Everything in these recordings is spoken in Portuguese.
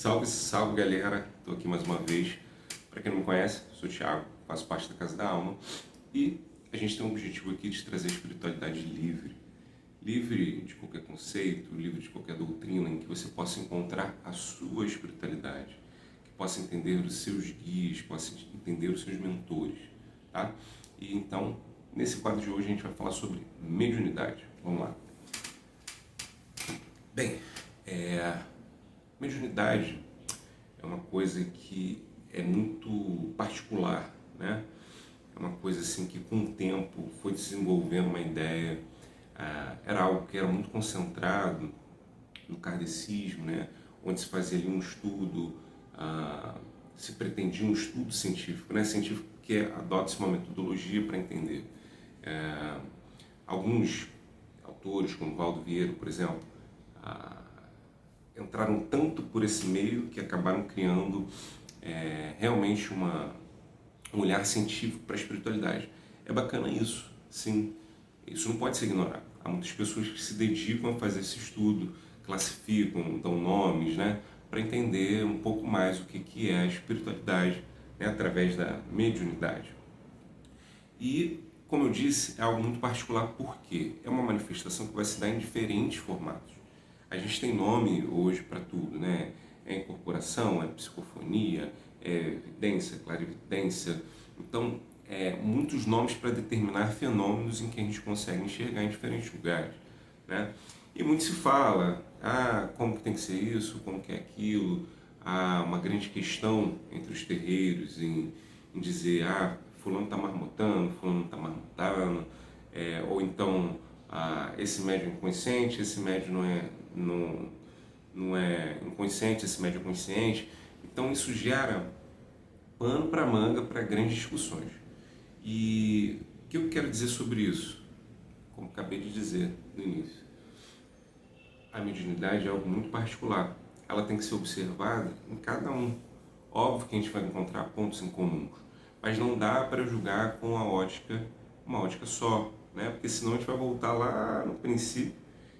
Salve, salve galera, estou aqui mais uma vez. Para quem não me conhece, sou o Thiago, faço parte da Casa da Alma e a gente tem um objetivo aqui de trazer a espiritualidade livre. Livre de qualquer conceito, livre de qualquer doutrina, em que você possa encontrar a sua espiritualidade, que possa entender os seus guias, possa entender os seus mentores, tá? E então, nesse quadro de hoje a gente vai falar sobre mediunidade. Vamos lá. Bem, mediunidade é uma coisa que é muito particular, né? É uma coisa assim que com o tempo foi desenvolvendo uma ideia, era algo que era muito concentrado no kardecismo, né? Onde se fazia ali um estudo, se pretendia um estudo científico, né? Científico que adota-se uma metodologia para entender. Alguns autores, como Valdo Vieira, por exemplo, entraram tanto por esse meio que acabaram criando realmente um olhar científico para a espiritualidade. É bacana isso, sim. Isso não pode ser ignorado. Há muitas pessoas que se dedicam a fazer esse estudo, classificam, dão nomes, né, para entender um pouco mais o que é a espiritualidade, né, através da mediunidade. E, como eu disse, é algo muito particular porque é uma manifestação que vai se dar em diferentes formatos. A gente tem nome hoje para tudo, né? É incorporação, é psicofonia, é evidência, clarividência. Então, muitos nomes para determinar fenômenos em que a gente consegue enxergar em diferentes lugares, né? E muito se fala, como que tem que ser isso, como que é aquilo. Há uma grande questão entre os terreiros em dizer, fulano está marmotando, fulano está marmotando, ou então, esse médium é inconsciente, esse médium não é inconsciente, esse médium é consciente. Então isso gera pano para manga para grandes discussões. E o que eu quero dizer sobre isso? Como acabei de dizer no início, a mediunidade é algo muito particular. Ela tem que ser observada em cada um. Óbvio que a gente vai encontrar pontos em comuns, mas não dá para julgar com uma ótica só, né? Porque senão a gente vai voltar lá no princípio,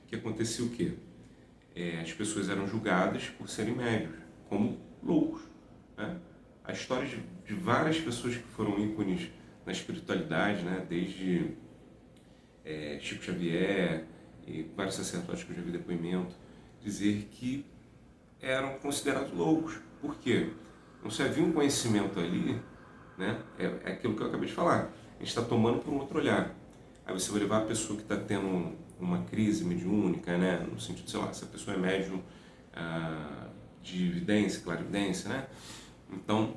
que acontecia o quê? As pessoas eram julgadas por serem médios, como loucos, né? A história de várias pessoas que foram ícones na espiritualidade, né? Desde Chico Xavier e vários sacerdotes que eu já vi depoimento, dizer que eram considerados loucos. Por quê? Não se havia um conhecimento ali, né? É aquilo que eu acabei de falar. A gente está tomando por um outro olhar. Aí você vai levar a pessoa que está tendo uma crise mediúnica, né? No sentido, sei lá, se a pessoa é médium de evidência, clarividência, né? Então,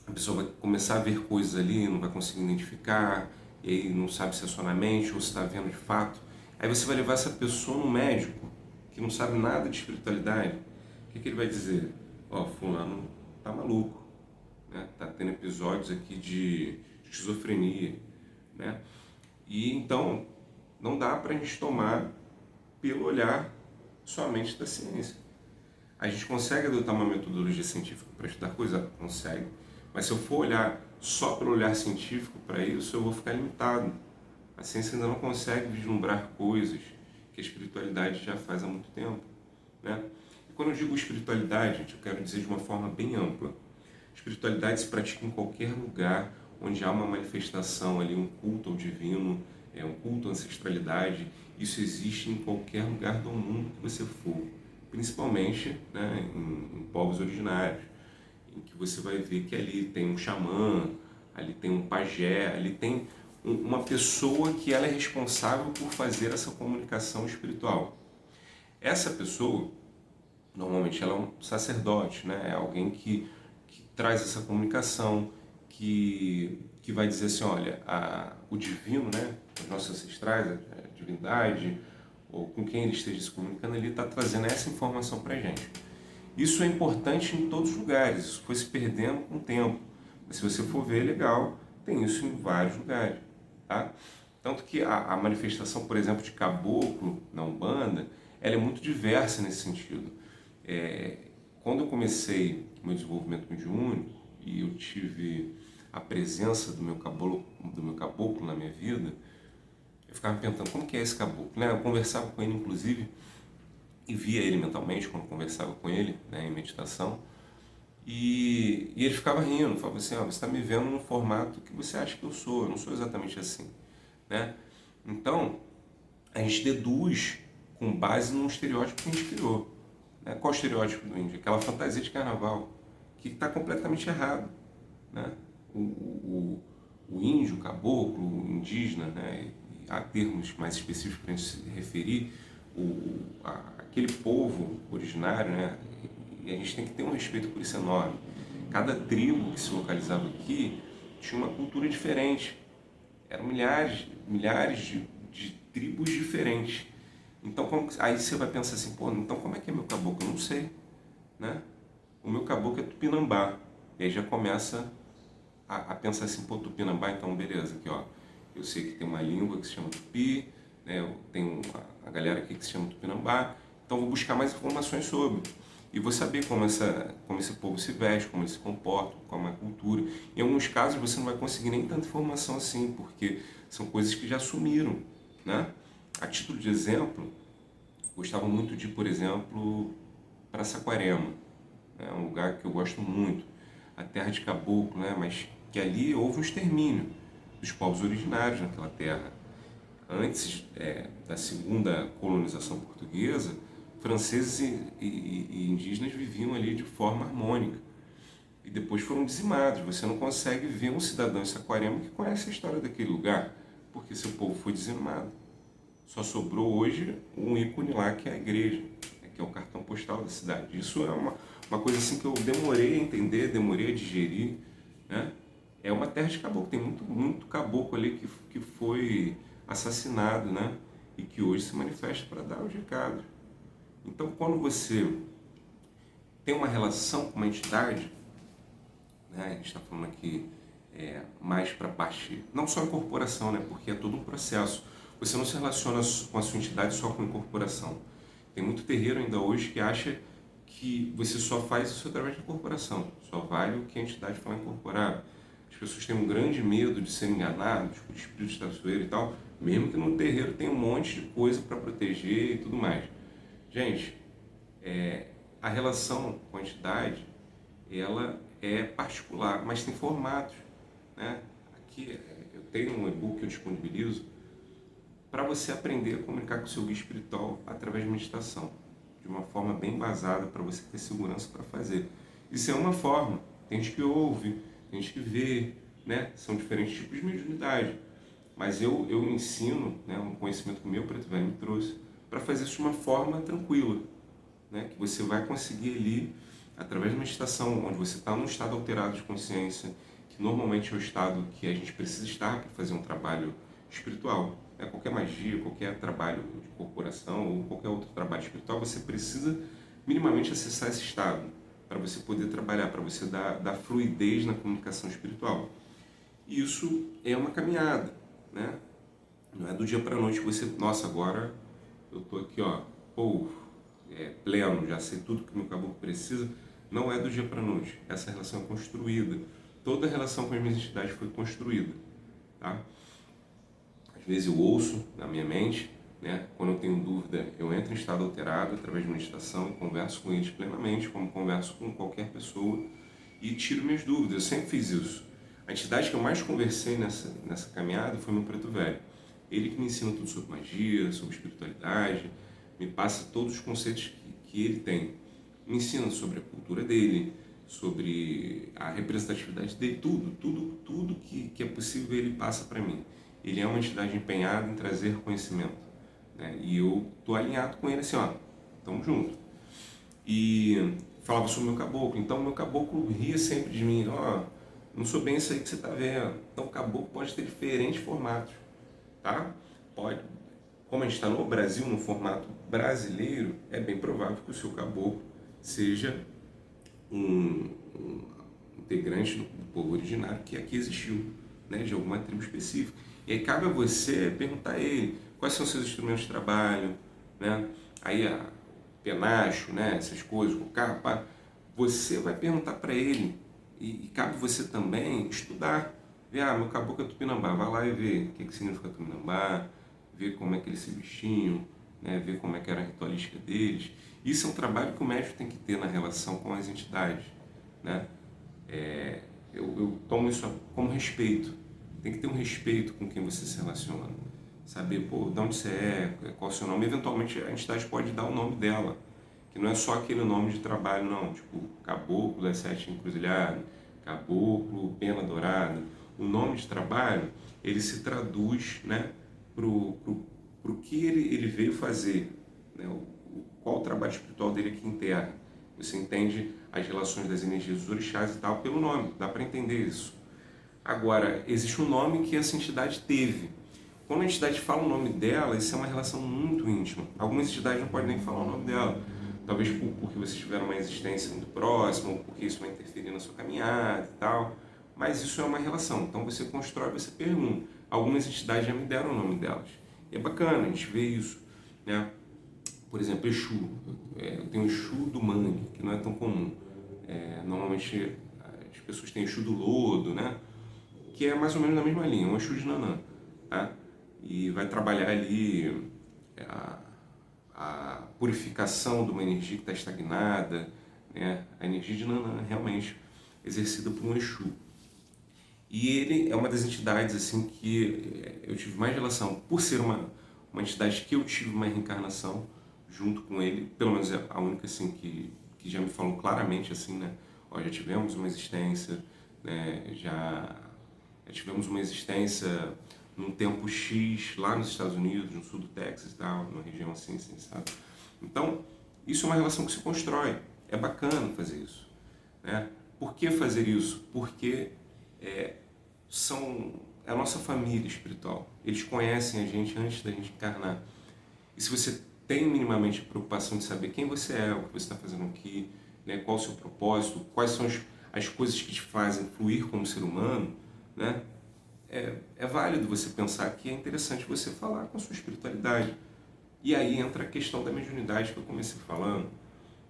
a pessoa vai começar a ver coisas ali, não vai conseguir identificar, e aí não sabe se é só na mente ou se está vendo de fato. Aí você vai levar essa pessoa no médico, que não sabe nada de espiritualidade. O que ele vai dizer? Fulano tá maluco, né? Tá tendo episódios aqui de esquizofrenia, né? E então não dá para a gente tomar pelo olhar somente da ciência. A gente consegue adotar uma metodologia científica para estudar coisa? Consegue. Mas se eu for olhar só pelo olhar científico para isso, eu vou ficar limitado. A ciência ainda não consegue vislumbrar coisas que a espiritualidade já faz há muito tempo, né? E quando eu digo espiritualidade, gente, eu quero dizer de uma forma bem ampla. Espiritualidade se pratica em qualquer lugar onde há uma manifestação ali, um culto ao divino, um culto à ancestralidade. Isso existe em qualquer lugar do mundo que você for, principalmente, né, em povos originários, em que você vai ver que ali tem um xamã, ali tem um pajé, ali tem uma pessoa que ela é responsável por fazer essa comunicação espiritual. Essa pessoa, normalmente ela é um sacerdote, né? É alguém que traz essa comunicação, que vai dizer assim, olha, o divino, né? Os nossos ancestrais, a divindade, ou com quem ele esteja se comunicando, ele está trazendo essa informação para a gente. Isso é importante em todos os lugares, isso foi se perdendo com o tempo. Mas se você for ver, legal, tem isso em vários lugares, tá? Tanto que a manifestação, por exemplo, de caboclo na Umbanda, ela é muito diversa nesse sentido. Quando eu comecei o meu desenvolvimento mediúnico e eu tive a presença do meu caboclo na minha vida, eu ficava me perguntando como que é esse caboclo, né? Eu conversava com ele, inclusive, e via ele mentalmente quando conversava com ele, né, em meditação. E ele ficava rindo, falava assim, ó, você está me vendo no formato que você acha que eu não sou exatamente assim, né? Então, a gente deduz com base num estereótipo que a gente criou. Né? Qual é o estereótipo do índio? Aquela fantasia de carnaval, que está completamente errado. Né? O índio, o caboclo, o indígena, né? Há termos mais específicos para a gente se referir, aquele povo originário, né? E a gente tem que ter um respeito por isso enorme. Cada tribo que se localizava aqui tinha uma cultura diferente. Eram milhares de tribos diferentes. Então, aí você vai pensar assim, pô, então como é que é meu caboclo? Eu não sei, né? O meu caboclo é Tupinambá. E aí já começa a pensar assim, pô, Tupinambá, então beleza, aqui ó, eu sei que tem uma língua que se chama Tupi, né? Eu tenho a galera aqui que se chama Tupinambá, então vou buscar mais informações sobre. E vou saber como esse povo se veste, como ele se comporta, como é a cultura. Em alguns casos você não vai conseguir nem tanta informação assim, porque são coisas que já sumiram, né? A título de exemplo, gostava muito de, por exemplo, para Saquarema, né? Um lugar que eu gosto muito, a terra de caboclo, né? Mas que ali houve um extermínio dos povos originários naquela terra. Antes da segunda colonização portuguesa, franceses e indígenas viviam ali de forma harmônica. E depois foram dizimados. Você não consegue ver um cidadão em Saquarema que conhece a história daquele lugar, porque seu povo foi dizimado. Só sobrou hoje um ícone lá, que é a igreja, que é o cartão postal da cidade. Isso é uma coisa assim que eu demorei a entender, demorei a digerir. Né? É uma terra de caboclo, tem muito caboclo ali que foi assassinado, né? E que hoje se manifesta para dar os recados. Então, quando você tem uma relação com uma entidade, né? A gente está falando aqui mais para a parte, não só incorporação, né? Porque é todo um processo. Você não se relaciona com a sua entidade só com incorporação. Tem muito terreiro ainda hoje que acha que você só faz isso através de incorporação. Só vale o que a entidade fala incorporar. As pessoas têm um grande medo de serem enganados por espíritos de traiçoeiro e tal, mesmo que no terreiro tem um monte de coisa para proteger e tudo mais. Gente, a relação com a entidade, ela é particular, mas tem formatos. Né? Aqui eu tenho um e-book que eu disponibilizo para você aprender a comunicar com o seu guia espiritual através de meditação, de uma forma bem embasada, para você ter segurança para fazer. Isso é uma forma. Tem gente que ouve, tem gente que vê, né? São diferentes tipos de mediunidade. Mas eu ensino, né, um conhecimento que o meu preto velho me trouxe, para fazer isso de uma forma tranquila, né? Que você vai conseguir ali, através da meditação, onde você está num estado alterado de consciência, que normalmente é o estado que a gente precisa estar para fazer um trabalho espiritual. Né? Qualquer magia, qualquer trabalho de corporação ou qualquer outro trabalho espiritual, você precisa minimamente acessar esse estado para você poder trabalhar, para você dar fluidez na comunicação espiritual. E isso é uma caminhada, né? Não é do dia para a noite que você, nossa, agora eu estou aqui, ó, pleno, já sei tudo que o meu caboclo precisa. Não é do dia para a noite. Essa relação é construída. Toda a relação com as minhas entidades foi construída. Tá? Às vezes eu ouço na minha mente, né? Quando eu tenho dúvida, eu entro em estado alterado através de meditação e converso com eles plenamente, como converso com qualquer pessoa, e tiro minhas dúvidas. Eu sempre fiz isso. A entidade que eu mais conversei nessa caminhada foi meu preto velho. Ele que me ensina tudo sobre magia, sobre espiritualidade, me passa todos os conceitos que ele tem. Me ensina sobre a cultura dele, sobre a representatividade dele, tudo que é possível ele passa para mim. Ele é uma entidade empenhada em trazer conhecimento. Né? E eu estou alinhado com ele assim, ó, tamo junto. E falava sobre o meu caboclo. Então, o meu caboclo ria sempre de mim, ó, não sou bem isso aí que você está vendo. Então, o caboclo pode ter diferentes formatos, tá? Pode. Como a gente está no Brasil, no formato brasileiro, é bem provável que o seu caboclo seja um integrante do povo originário que aqui existiu, né, de alguma tribo específica. E aí cabe a você perguntar a ele quais são os seus instrumentos de trabalho, né? Aí penacho, né, essas coisas, o capa. Você vai perguntar para ele e cabe você também estudar. Ver, meu caboclo é Tupinambá, vai lá e vê o que significa Tupinambá, ver como é que eles se vestiam, né, ver como é que era a ritualística deles. Isso é um trabalho que o médium tem que ter na relação com as entidades, né? Eu tomo isso como respeito. Tem que ter um respeito com quem você se relaciona. Saber, pô, de onde você é, qual é o seu nome. Eventualmente a entidade pode dar o nome dela, que não é só aquele nome de trabalho, não. Tipo, Caboclo das Sete Encruzilhadas, Caboclo, Pena Dourada. O nome de trabalho, ele se traduz, né, pro que ele veio fazer, né, qual o trabalho espiritual dele aqui em Terra. Você entende as relações das energias dos orixás e tal pelo nome, dá para entender isso. Agora, existe um nome que essa entidade teve. Quando a entidade fala o nome dela, isso é uma relação muito íntima. Algumas entidades não podem nem falar o nome dela. Talvez porque vocês tiveram uma existência muito próxima, ou porque isso vai interferir na sua caminhada e tal. Mas isso é uma relação. Então você constrói, você pergunta. Algumas entidades já me deram o nome delas. E é bacana a gente ver isso, né? Por exemplo, Exu. Eu tenho Exu do Mangue, que não é tão comum. Normalmente as pessoas têm Exu do Lodo, né? Que é mais ou menos na mesma linha, um Exu de Nanã. Tá? E vai trabalhar ali a purificação de uma energia que está estagnada, né? A energia de Nanã realmente exercida por um Exu. E ele é uma das entidades assim que eu tive mais relação, por ser uma entidade que eu tive uma reencarnação junto com ele, pelo menos é a única assim que já me falou claramente assim, né? Ó, já tivemos uma existência, né? Já tivemos uma existência num tempo X lá nos Estados Unidos, no sul do Texas e tal, numa região assim, sabe? Então, isso é uma relação que se constrói. É bacana fazer isso, né? Por que fazer isso? Porque é a nossa família espiritual. Eles conhecem a gente antes da gente encarnar. E se você tem minimamente a preocupação de saber quem você é, o que você está fazendo aqui, né, qual o seu propósito, quais são as coisas que te fazem fluir como ser humano, né, é válido você pensar que é interessante você falar com a sua espiritualidade. E aí entra a questão da mediunidade que eu comecei falando,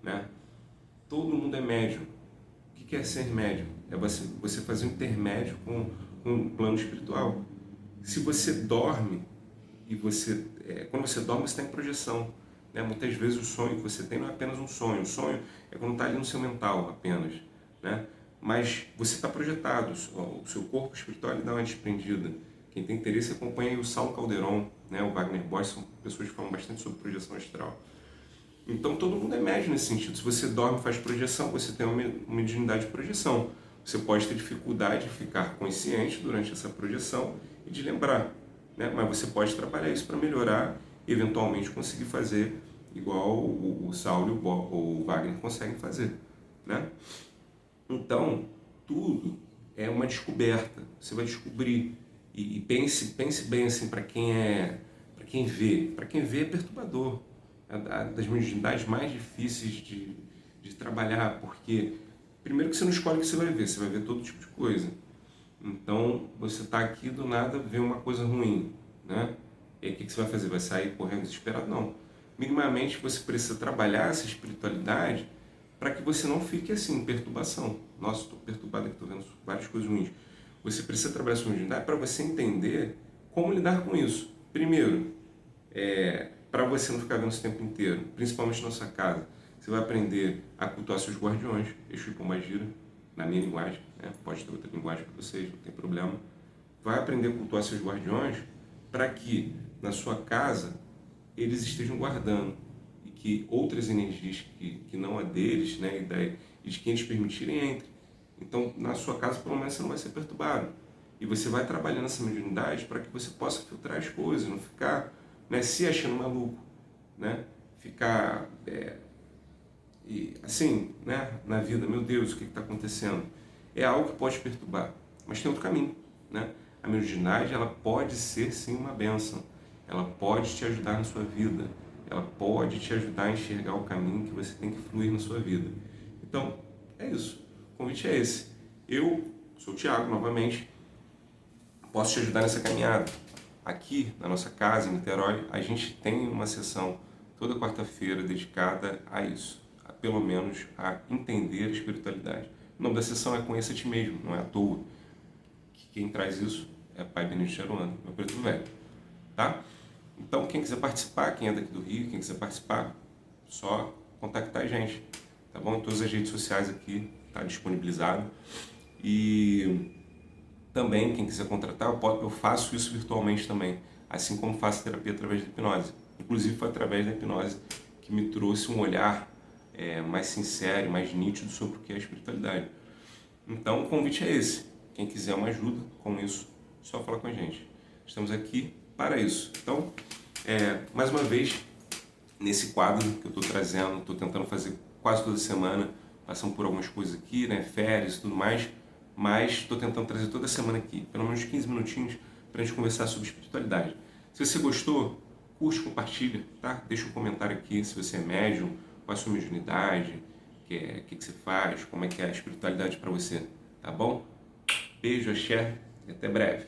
né? Todo mundo é médium. O que é ser médium? É você fazer um intermédio com o plano espiritual. Se você dorme, quando você dorme, você está em projeção. Né? Muitas vezes o sonho que você tem não é apenas um sonho. O sonho é quando está ali no seu mental apenas. Né? Mas você está projetado, o seu corpo espiritual ele dá uma desprendida. Quem tem interesse acompanha o Saulo Calderon, né? O Wagner Borges, são pessoas que falam bastante sobre projeção astral. Então todo mundo é médio nesse sentido. Se você dorme e faz projeção, você tem uma mediunidade de projeção. Você pode ter dificuldade de ficar consciente durante essa projeção e de lembrar, né? Mas você pode trabalhar isso para melhorar e eventualmente conseguir fazer igual o Saulo e o Wagner conseguem fazer, né? Então, tudo é uma descoberta. Você vai descobrir e pense bem assim para quem vê. Para quem vê é perturbador. É das mediunidades mais difíceis de trabalhar, porque primeiro que você não escolhe o que você vai ver todo tipo de coisa. Então, você está aqui do nada vê uma coisa ruim, né? E aí o que você vai fazer? Vai sair correndo desesperado? Não. Minimamente você precisa trabalhar essa espiritualidade para que você não fique assim, em perturbação. Nossa, estou perturbado aqui, estou vendo várias coisas ruins. Você precisa trabalhar essa mediunidade para você entender como lidar com isso. Primeiro, para você não ficar vendo isso o tempo inteiro, principalmente na sua casa, você vai aprender a cultuar seus guardiões, Exu e Pombagira, na minha linguagem, né? Pode ter outra linguagem para vocês, não tem problema. Vai aprender a cultuar seus guardiões para que na sua casa eles estejam guardando e que outras energias que não a deles, né, e de quem eles permitirem entre. Então, na sua casa, pelo menos, você não vai ser perturbado. E você vai trabalhando essa mediunidade para que você possa filtrar as coisas, não ficar, né, se achando maluco, né? Ficar assim, né, na vida, meu Deus, o que está acontecendo? É algo que pode perturbar, mas tem outro caminho, né? A mediunidade, ela pode ser sim uma bênção, ela pode te ajudar na sua vida, ela pode te ajudar a enxergar o caminho que você tem que fluir na sua vida. Então, é isso. O convite é esse. Eu sou o Thiago, novamente, posso te ajudar nessa caminhada. Aqui na nossa casa, em Niterói, a gente tem uma sessão toda quarta-feira dedicada a isso, pelo menos a entender a espiritualidade. O nome da sessão é Conheça a Ti Mesmo, não é à toa. Quem traz isso é Pai Benedito Aruanda, meu preto velho. Tá? Então, quem quiser participar, quem é daqui do Rio, quem quiser participar, só contactar a gente, tá bom? Em todas as redes sociais aqui está disponibilizado. E também, quem quiser contratar, eu faço isso virtualmente também, assim como faço terapia através da hipnose. Inclusive, foi através da hipnose que me trouxe um olhar mais sincero, mais nítido sobre o que é a espiritualidade. Então, o convite é esse. Quem quiser uma ajuda com isso, só falar com a gente. Estamos aqui para isso. Então, mais uma vez, nesse quadro que eu estou trazendo, estou tentando fazer quase toda semana, passando por algumas coisas aqui, né, férias e tudo mais, mas estou tentando trazer toda semana aqui, pelo menos 15 minutinhos, para a gente conversar sobre espiritualidade. Se você gostou, curte, compartilha, tá? Deixa um comentário aqui se você é médium, qual é a sua mediunidade, o que você faz, como é que é a espiritualidade para você, tá bom? Beijo, axé e até breve.